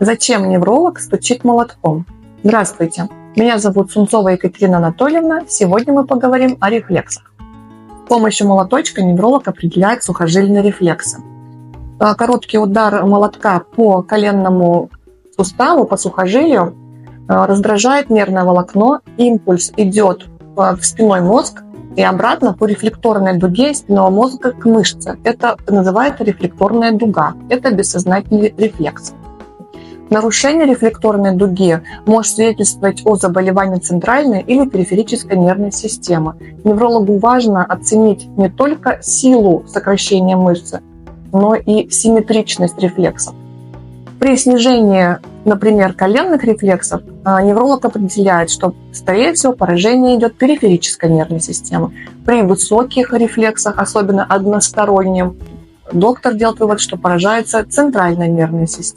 Зачем невролог стучит молотком? Здравствуйте, меня зовут Сунцова Екатерина Анатольевна. Сегодня мы поговорим о рефлексах. С помощью молоточка невролог определяет сухожильные рефлексы. Короткий удар молотка по коленному суставу, по сухожилию, раздражает нервное волокно, импульс идет в спинной мозг и обратно по рефлекторной дуге спинного мозга к мышце. Это называется рефлекторная дуга. Это бессознательный рефлекс. Нарушение рефлекторной дуги может свидетельствовать о заболевании центральной или периферической нервной системы. Неврологу важно оценить не только силу сокращения мышцы, но и симметричность рефлексов. При снижении, например, коленных рефлексов, невролог определяет, что, скорее всего, поражение идет периферической нервной системы. При высоких рефлексах, особенно одностороннем, доктор делает вывод, что поражается центральная нервная система.